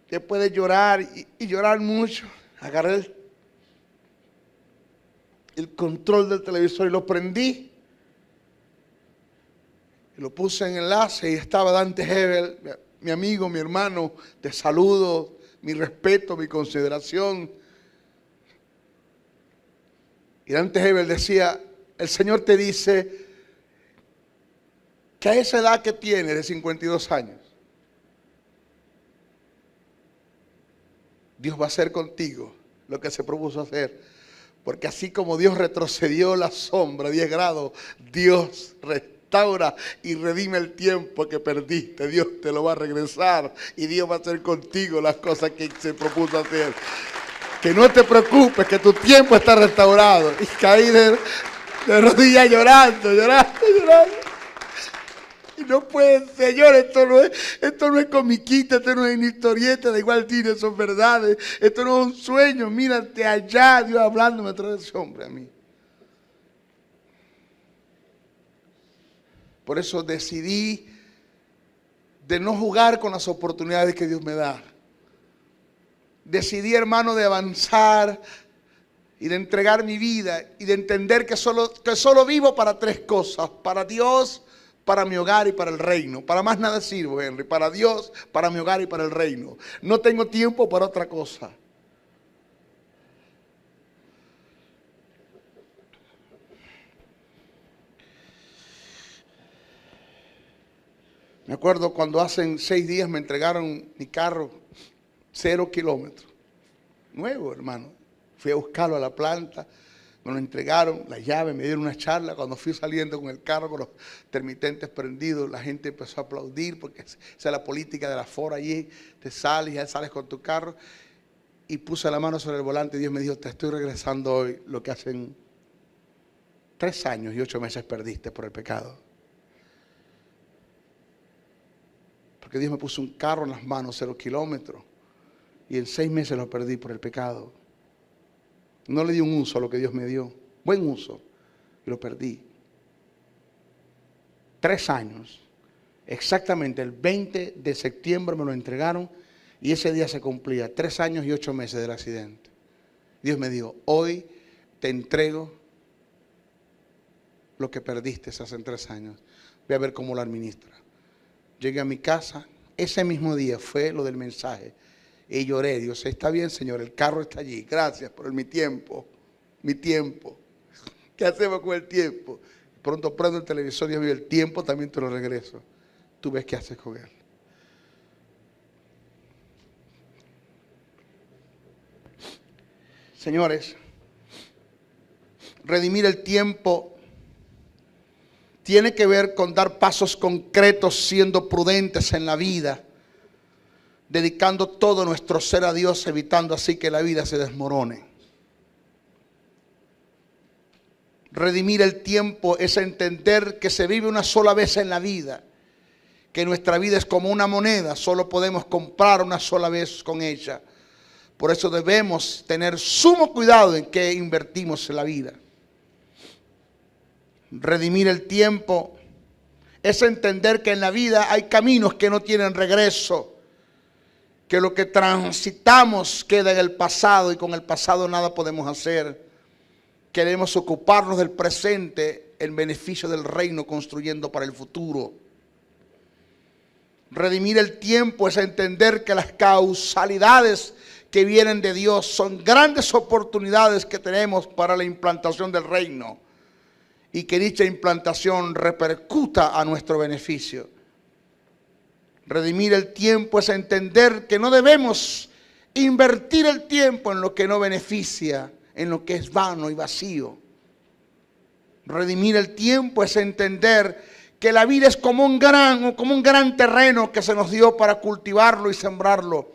Después de llorar y llorar mucho, agarré el control del televisor y lo prendí. Y lo puse en enlace y estaba Dante Hebel, mi amigo, mi hermano. Te saludo, mi respeto, mi consideración. Y Dante Hebel decía, el Señor te dice que a esa edad que tienes de 52 años, Dios va a hacer contigo lo que se propuso hacer. Porque así como Dios retrocedió la sombra 10 grados, Dios restaura y redime el tiempo que perdiste. Dios te lo va a regresar y Dios va a hacer contigo las cosas que se propuso hacer. Que no te preocupes, que tu tiempo está restaurado. Y caí de rodillas llorando. No puede, Señor, esto no es comiquita, esto no es una historieta de igual tiro, son verdades. Esto no es un sueño, mírate allá, Dios hablándome a través de ese hombre a mí. Por eso decidí de no jugar con las oportunidades que Dios me da. Decidí, hermano, de avanzar y de entregar mi vida y de entender que solo vivo para tres cosas: para Dios, para mi hogar y para el reino. Para más nada sirvo, Henry. Para Dios, para mi hogar y para el reino. No tengo tiempo para otra cosa. Me acuerdo cuando hace 6 días me entregaron mi carro, 0 kilómetros. Nuevo, hermano. Fui a buscarlo a la planta, me lo entregaron, la llave, me dieron una charla. Cuando fui saliendo con el carro, con los intermitentes prendidos, la gente empezó a aplaudir, porque esa es la política de la Ford allí. Te sales, ya sales con tu carro. Y puse la mano sobre el volante y Dios me dijo: te estoy regresando hoy lo que hacen 3 años y 8 meses perdiste por el pecado. Porque Dios me puso un carro en las manos, 0 kilómetros, y en 6 meses lo perdí por el pecado. No le di un uso a lo que Dios me dio, buen uso, y lo perdí. 3 años, exactamente el 20 de septiembre me lo entregaron y ese día se cumplía 3 años y 8 meses del accidente. Dios me dijo: hoy te entrego lo que perdiste hace 3 años, voy a ver cómo lo administra. Llegué a mi casa, ese mismo día fue lo del mensaje, y lloré. Dios, está bien, Señor, el carro está allí, gracias por mi tiempo, ¿qué hacemos con el tiempo? Pronto prendo el televisor y digo: el tiempo también te lo regreso, tú ves qué haces con él. Señores, redimir el tiempo tiene que ver con dar pasos concretos, siendo prudentes en la vida, dedicando todo nuestro ser a Dios, evitando así que la vida se desmorone. Redimir el tiempo es entender que se vive una sola vez en la vida, que nuestra vida es como una moneda, solo podemos comprar una sola vez con ella. Por eso debemos tener sumo cuidado en qué invertimos en la vida. Redimir el tiempo es entender que en la vida hay caminos que no tienen regreso, que lo que transitamos queda en el pasado y con el pasado nada podemos hacer. Queremos ocuparnos del presente en beneficio del reino, construyendo para el futuro. Redimir el tiempo es entender que las causalidades que vienen de Dios son grandes oportunidades que tenemos para la implantación del reino, y que dicha implantación repercuta a nuestro beneficio. Redimir el tiempo es entender que no debemos invertir el tiempo en lo que no beneficia, en lo que es vano y vacío. Redimir el tiempo es entender que la vida es como un gran terreno que se nos dio para cultivarlo y sembrarlo.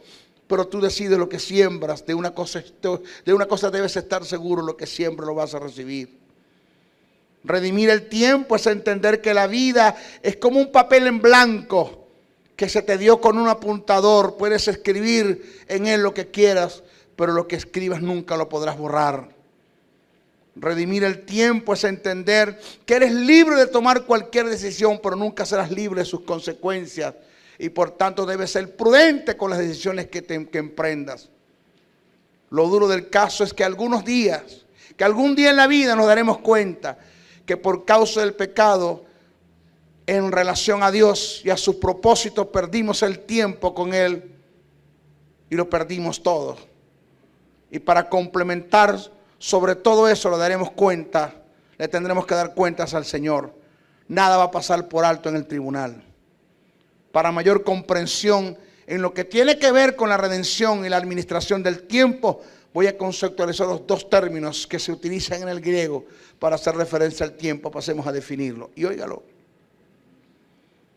Pero tú decides lo que siembras. De una cosa debes estar seguro: lo que siembras lo vas a recibir. Redimir el tiempo es entender que la vida es como un papel en blanco que se te dio con un apuntador. Puedes escribir en él lo que quieras, pero lo que escribas nunca lo podrás borrar. Redimir el tiempo es entender que eres libre de tomar cualquier decisión, pero nunca serás libre de sus consecuencias. Y por tanto debes ser prudente con las decisiones que emprendas. Lo duro del caso es que algún día en la vida nos daremos cuenta que por causa del pecado, en relación a Dios y a sus propósitos, perdimos el tiempo con Él y lo perdimos todo. Y para complementar sobre todo eso le daremos cuenta, le tendremos que dar cuentas al Señor. Nada va a pasar por alto en el tribunal. Para mayor comprensión en lo que tiene que ver con la redención y la administración del tiempo, voy a conceptualizar los 2 términos que se utilizan en el griego para hacer referencia al tiempo. Pasemos a definirlo. Y óigalo.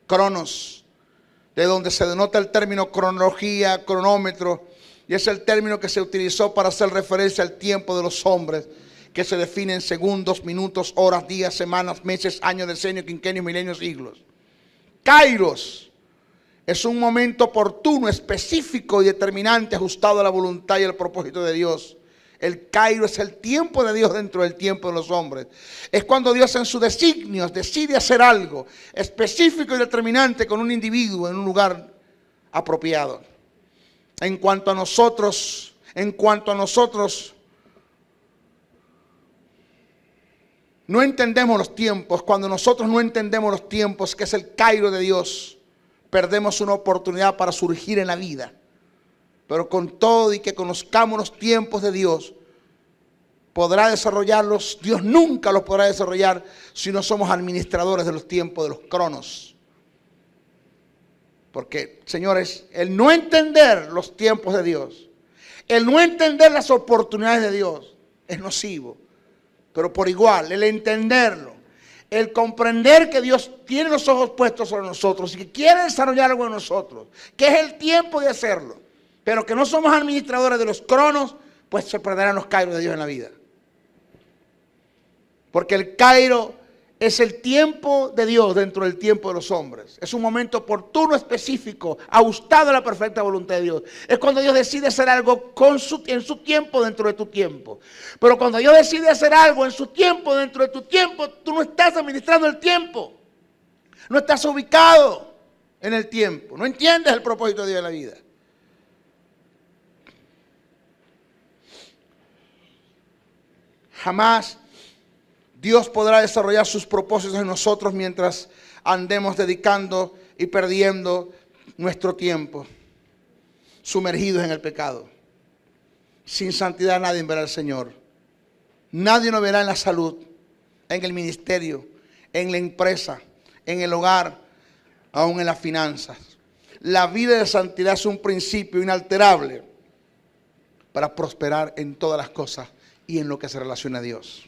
Cronos, de donde se denota el término cronología, cronómetro, y es el término que se utilizó para hacer referencia al tiempo de los hombres, que se define en segundos, minutos, horas, días, semanas, meses, años, decenios, quinquenios, milenios, siglos. Kairos es un momento oportuno, específico y determinante, ajustado a la voluntad y al propósito de Dios. El Kairos es el tiempo de Dios dentro del tiempo de los hombres. Es cuando Dios en sus designios decide hacer algo específico y determinante con un individuo en un lugar apropiado. En cuanto a nosotros, no entendemos los tiempos. Cuando nosotros no entendemos los tiempos, que es el Kairos de Dios, perdemos una oportunidad para surgir en la vida. Pero con todo y que conozcamos los tiempos de Dios, podrá desarrollarlos. Dios nunca los podrá desarrollar si no somos administradores de los tiempos, de los cronos. Porque, señores, el no entender los tiempos de Dios, el no entender las oportunidades de Dios, es nocivo. Pero por igual, el entenderlo, el comprender que Dios tiene los ojos puestos sobre nosotros y que quiere desarrollar algo en nosotros, que es el tiempo de hacerlo, pero que no somos administradores de los cronos, pues se perderán los kairos de Dios en la vida. Porque el kairo es el tiempo de Dios dentro del tiempo de los hombres. Es un momento oportuno, específico, ajustado a la perfecta voluntad de Dios. Es cuando Dios decide hacer algo en su tiempo dentro de tu tiempo. Pero cuando Dios decide hacer algo en su tiempo dentro de tu tiempo, tú no estás administrando el tiempo. No estás ubicado en el tiempo. No entiendes el propósito de Dios en la vida. Jamás Dios podrá desarrollar sus propósitos en nosotros mientras andemos dedicando y perdiendo nuestro tiempo, sumergidos en el pecado. Sin santidad nadie verá al Señor. Nadie nos verá en la salud, en el ministerio, en la empresa, en el hogar, aún en las finanzas. La vida de santidad es un principio inalterable para prosperar en todas las cosas y en lo que se relaciona a Dios.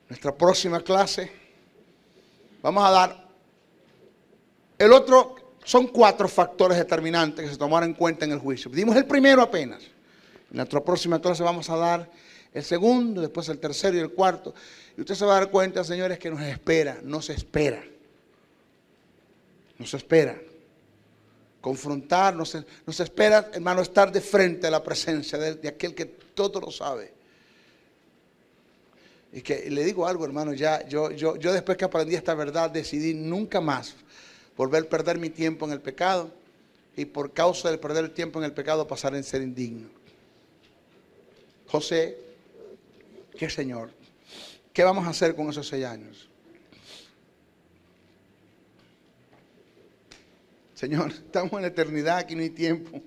Nuestra próxima clase vamos a dar el otro. Son 4 factores determinantes que se tomaron en cuenta en el juicio. Dimos el primero apenas. En nuestra próxima clase vamos a dar el segundo, después el tercero y el cuarto. Y usted se va a dar cuenta, señores, que nos espera. Confrontar, nos espera, hermano, estar de frente a la presencia de aquel que todo lo sabe. Y que le digo algo, hermano, yo después que aprendí esta verdad decidí nunca más volver a perder mi tiempo en el pecado y por causa de perder el tiempo en el pecado pasar en ser indigno. José, ¿qué Señor? ¿Qué vamos a hacer con esos 6 años? Señor, estamos en la eternidad, aquí no hay tiempo.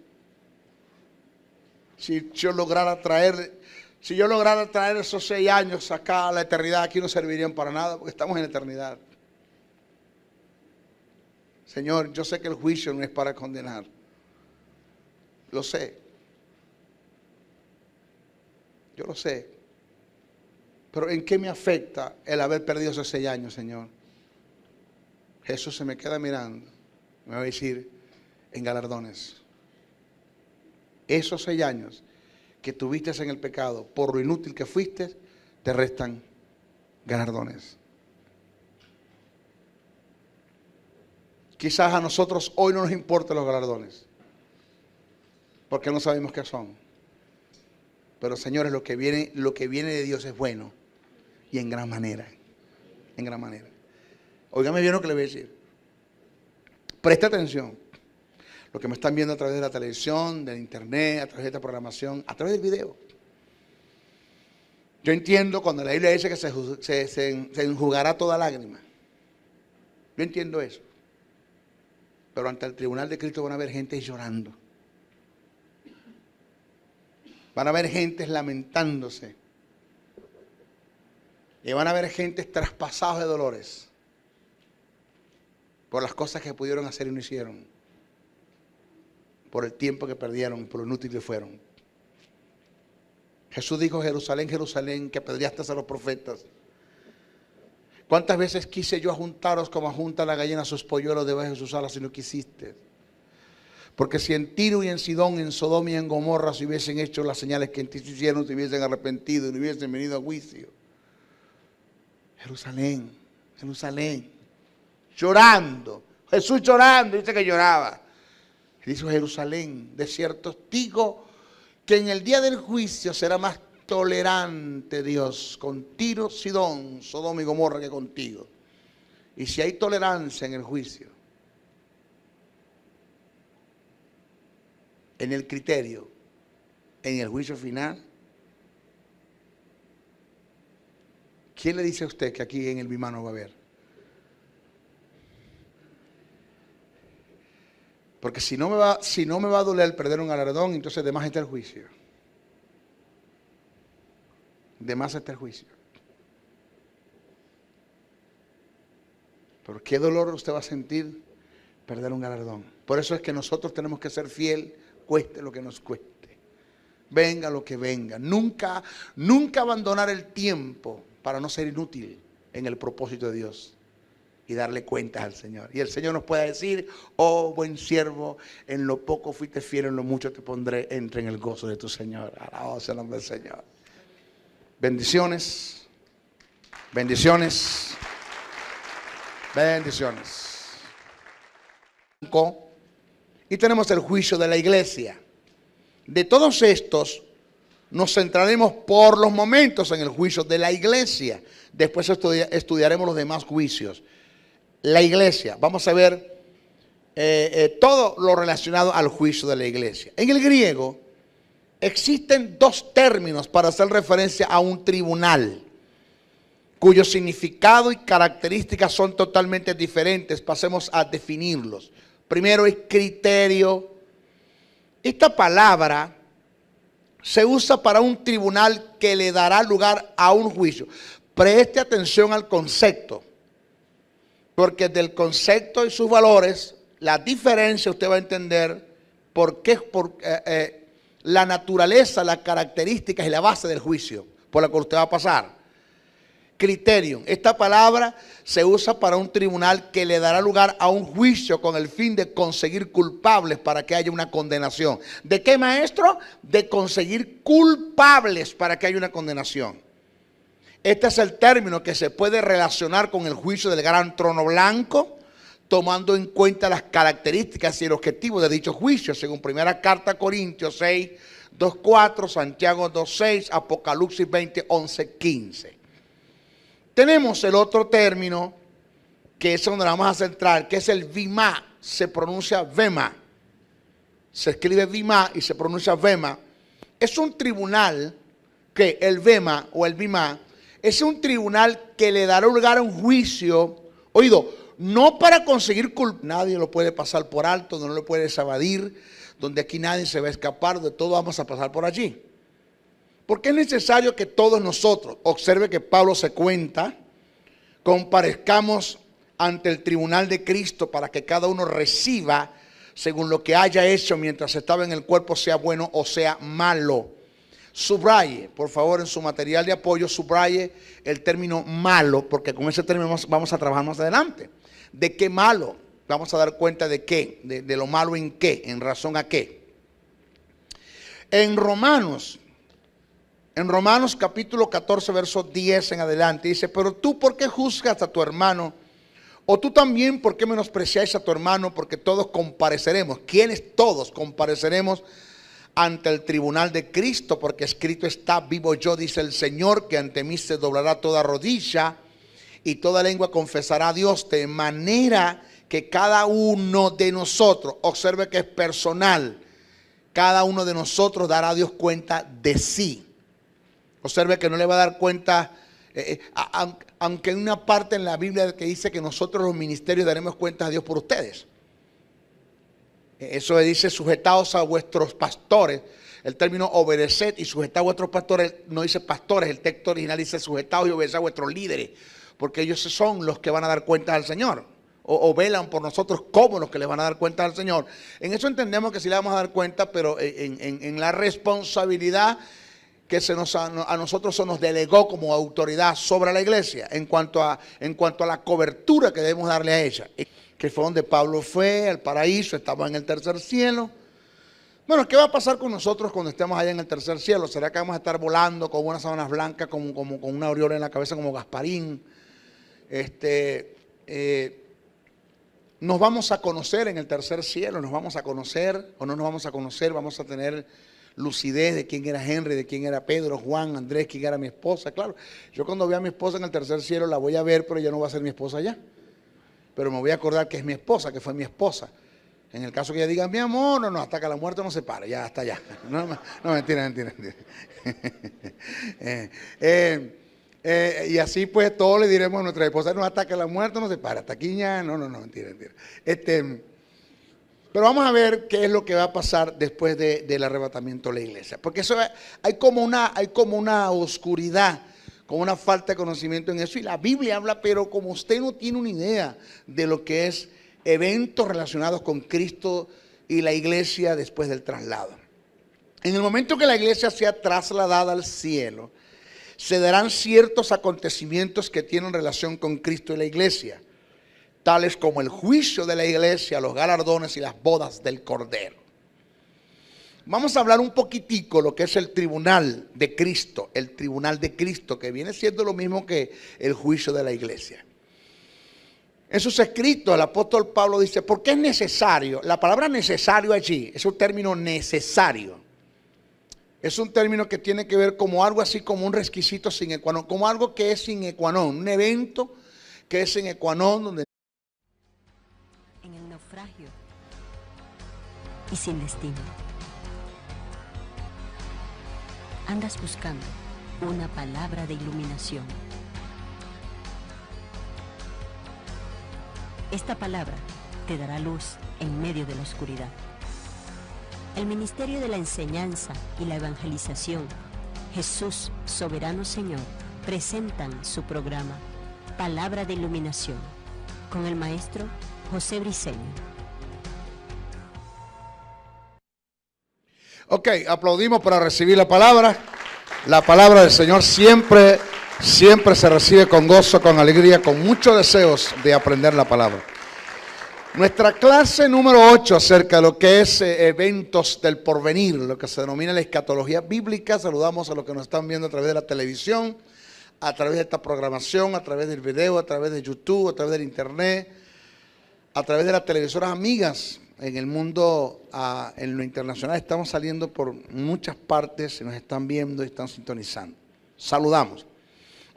Si yo lograra traer esos 6 años acá a la eternidad, aquí no servirían para nada porque estamos en la eternidad. Señor, yo sé que el juicio no es para condenar. Lo sé. Yo lo sé. Pero ¿en qué me afecta el haber perdido esos 6 años, Señor? Jesús se me queda mirando. Me va a decir, en galardones. Esos 6 años que tuviste en el pecado, por lo inútil que fuiste, te restan galardones. Quizás a nosotros hoy no nos importan los galardones, porque no sabemos qué son. Pero señores, lo que viene de Dios es bueno y en gran manera. En gran manera. Óigame bien lo que le voy a decir. Presta atención. Lo que me están viendo a través de la televisión, del internet, a través de esta programación, a través del video. Yo entiendo cuando la Biblia dice que se enjugará toda lágrima. Yo entiendo eso. Pero ante el tribunal de Cristo van a haber gente llorando. Van a haber gente lamentándose. Y van a haber gente traspasados de dolores por las cosas que pudieron hacer y no hicieron. Por el tiempo que perdieron y por lo inútil que fueron. Jesús dijo, Jerusalén, Jerusalén, que apedreaste a los profetas. ¿Cuántas veces quise yo juntaros como junta la gallina sus polluelos debajo de sus alas y no quisiste? Porque si en Tiro y en Sidón, en Sodoma y en Gomorra se hubiesen hecho las señales que en ti se hicieron, se hubiesen arrepentido y no hubiesen venido a juicio. Jerusalén, Jerusalén, llorando. Jesús llorando, dice que lloraba. Y dice: Jerusalén, de cierto os digo que en el día del juicio será más tolerante Dios con Tiro, Sidón, Sodoma y Gomorra que contigo. Y si hay tolerancia en el juicio, en el criterio, en el juicio final, ¿quién le dice a usted que aquí en el Bimá no va a haber? Porque si no me va a doler perder un galardón, entonces de más está el juicio. De más está el juicio. Pero qué dolor usted va a sentir perder un galardón. Por eso es que nosotros tenemos que ser fiel, cueste lo que nos cueste. Venga lo que venga. Nunca abandonar el tiempo para no ser inútil en el propósito de Dios y darle cuentas al Señor. Y el Señor nos pueda decir: oh buen siervo, en lo poco fuiste fiel, en lo mucho te pondré, entra en el gozo de tu Señor. Alabado sea el nombre del Señor. Bendiciones, bendiciones, bendiciones. Y tenemos el juicio de la iglesia. De todos estos nos centraremos por los momentos en el juicio de la iglesia. Después estudiaremos los demás juicios. La iglesia, vamos a ver todo lo relacionado al juicio de la iglesia. En el griego existen dos términos para hacer referencia a un tribunal, cuyo significado y características son totalmente diferentes. Pasemos a definirlos. Primero es criterio. Esta palabra se usa para un tribunal que le dará lugar a un juicio. Preste atención al concepto, porque del concepto y sus valores, la diferencia usted va a entender por qué, la naturaleza, las características y la base del juicio por la que usted va a pasar. Criterium. Esta palabra se usa para un tribunal que le dará lugar a un juicio con el fin de conseguir culpables para que haya una condenación. ¿De qué, maestro? De conseguir culpables para que haya una condenación. Este es el término que se puede relacionar con el juicio del gran trono blanco, tomando en cuenta las características y el objetivo de dicho juicio, según primera carta a Corintios 6, 2:4, Santiago 2:6, Apocalipsis 20, 11, 15. Tenemos el otro término, que es donde vamos a centrar, que es el Bimá. Se pronuncia Bema. Se escribe Bimá y se pronuncia Bema. Es un tribunal que el Bema o el Bimá es un tribunal que le dará lugar a un juicio, oído, no para conseguir culpa. Nadie lo puede pasar por alto, no lo puede evadir, donde aquí nadie se va a escapar, de todo vamos a pasar por allí. Porque es necesario que todos nosotros, observe que Pablo se cuenta, comparezcamos ante el tribunal de Cristo para que cada uno reciba según lo que haya hecho mientras estaba en el cuerpo, sea bueno o sea malo. Subraye, por favor, en su material de apoyo, subraye el término malo, porque con ese término vamos a trabajar más adelante. ¿De qué malo? Vamos a dar cuenta de qué, de lo malo en qué, en razón a qué. En Romanos capítulo 14, verso 10 en adelante, dice: pero tú, ¿por qué juzgas a tu hermano? O tú también, ¿por qué menospreciáis a tu hermano? Porque todos compareceremos. ¿Quiénes todos compareceremos ante el tribunal de Cristo? Porque escrito está: vivo yo, dice el Señor, que ante mí se doblará toda rodilla y toda lengua confesará a Dios. De manera que cada uno de nosotros, observe que es personal, cada uno de nosotros dará a Dios cuenta de sí. Observe que no le va a dar cuenta, aunque hay una parte en la Biblia que dice que nosotros los ministerios daremos cuenta a Dios por ustedes. Eso dice: sujetaos a vuestros pastores. El término obedeced y sujetad a vuestros pastores no dice pastores, el texto original dice sujetaos y obedeced a vuestros líderes, porque ellos son los que van a dar cuenta al Señor, o velan por nosotros como los que le van a dar cuenta al Señor. En eso entendemos que sí le vamos a dar cuenta, pero en la responsabilidad que a nosotros se nos delegó como autoridad sobre la iglesia, en cuanto a la cobertura que debemos darle a ella, que fue donde Pablo fue al paraíso, estaba en el tercer cielo. Bueno, ¿qué va a pasar con nosotros cuando estemos allá en el tercer cielo? ¿Será que vamos a estar volando con unas sábanas blancas, con una aureola en la cabeza como Gasparín? Nos vamos a conocer en el tercer cielo, nos vamos a conocer o no nos vamos a conocer, vamos a tener lucidez de quién era Henry, de quién era Pedro, Juan, Andrés, quién era mi esposa. Claro, yo cuando vea a mi esposa en el tercer cielo la voy a ver, pero ella no va a ser mi esposa allá. Pero me voy a acordar que es mi esposa, que fue mi esposa. En el caso que ella diga, mi amor, no, hasta que la muerte no se pare, ya hasta allá. No, mentira. Y así pues todos le diremos a nuestra esposa, no, hasta que la muerte no se pare, hasta aquí ya, no, mentira. Pero vamos a ver qué es lo que va a pasar después del arrebatamiento de la iglesia. Porque eso hay como una oscuridad, como una falta de conocimiento en eso. Y la Biblia habla, pero como usted no tiene una idea de lo que es eventos relacionados con Cristo y la iglesia después del traslado. En el momento que la iglesia sea trasladada al cielo, se darán ciertos acontecimientos que tienen relación con Cristo y la iglesia, tales como el juicio de la iglesia, los galardones y las bodas del Cordero. Vamos a hablar un poquitico lo que es el tribunal de Cristo, que viene siendo lo mismo que el juicio de la iglesia. En sus escritos el apóstol Pablo dice, ¿por qué es necesario? La palabra necesario allí es un término necesario. Es un término que tiene que ver como algo así como un requisito sine qua non, como algo que es sine qua non, un evento que es sine qua non donde... En el naufragio y sin destino. Andas buscando una palabra de iluminación. Esta palabra te dará luz en medio de la oscuridad. El Ministerio de la Enseñanza y la Evangelización, Jesús, Soberano Señor, presentan su programa Palabra de Iluminación con el maestro José Briceño. Ok, aplaudimos para recibir la palabra. La palabra del Señor siempre se recibe con gozo, con alegría, con muchos deseos de aprender la palabra. Nuestra clase número 8 acerca de lo que es eventos del porvenir, lo que se denomina la escatología bíblica. Saludamos a los que nos están viendo a través de la televisión, a través de esta programación, a través del video, a través de YouTube, a través del internet, a través de las televisoras amigas. En el mundo, en lo internacional, estamos saliendo por muchas partes, nos están viendo y están sintonizando. Saludamos.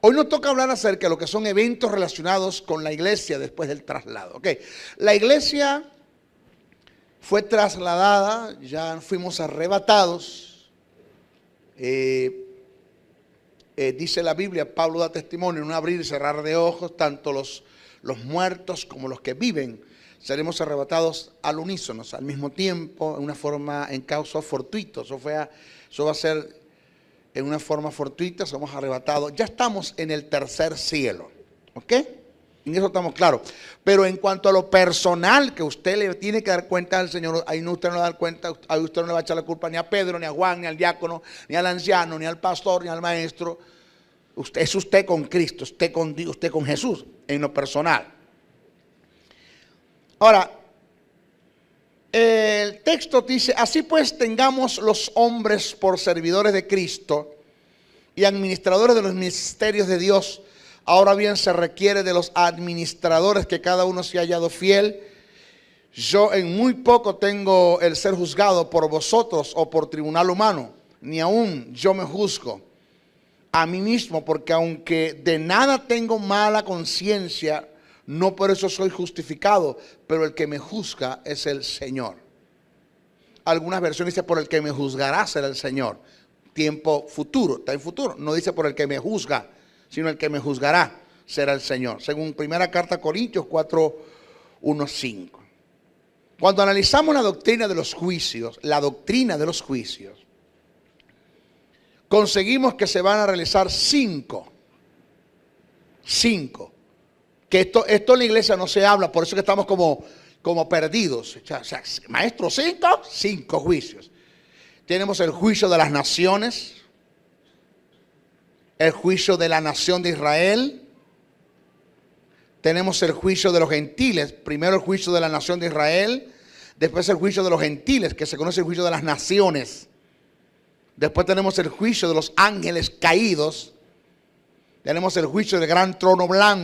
Hoy nos toca hablar acerca de lo que son eventos relacionados con la iglesia después del traslado. Okay. La iglesia fue trasladada, ya fuimos arrebatados. Dice la Biblia, Pablo da testimonio en un abrir y cerrar de ojos, tanto los muertos como los que viven seremos arrebatados al unísono, al mismo tiempo, en una forma, en causa fortuito. Eso va a ser en una forma fortuita, somos arrebatados. Ya estamos en el tercer cielo, ¿ok? En eso estamos claros. Pero en cuanto a lo personal, que usted le tiene que dar cuenta al Señor, ahí no, usted no le va a dar cuenta, ahí usted no le va a echar la culpa ni a Pedro, ni a Juan, ni al diácono, ni al anciano, ni al pastor, ni al maestro. Es usted con Cristo, usted con Dios, usted con Jesús, en lo personal. Ahora, el texto dice, así pues tengamos los hombres por servidores de Cristo y administradores de los misterios de Dios. Ahora bien se requiere de los administradores que cada uno se haya hallado fiel. Yo en muy poco tengo el ser juzgado por vosotros o por tribunal humano, ni aún yo me juzgo a mí mismo, porque aunque de nada tengo mala conciencia, no por eso soy justificado, pero el que me juzga es el Señor. Algunas versiones dicen por el que me juzgará será el Señor. Tiempo futuro, está en futuro. No dice por el que me juzga, sino el que me juzgará será el Señor. Según primera carta a Corintios 4:1-5. Cuando analizamos la doctrina de los juicios, conseguimos que se van a realizar cinco. Que esto en la iglesia no se habla, por eso que estamos como perdidos. O sea, maestro, cinco juicios. Tenemos el juicio de las naciones, el juicio de la nación de Israel, tenemos el juicio de los gentiles, primero el juicio de la nación de Israel, después el juicio de los gentiles, que se conoce el juicio de las naciones, después tenemos el juicio de los ángeles caídos, tenemos el juicio del gran trono blanco,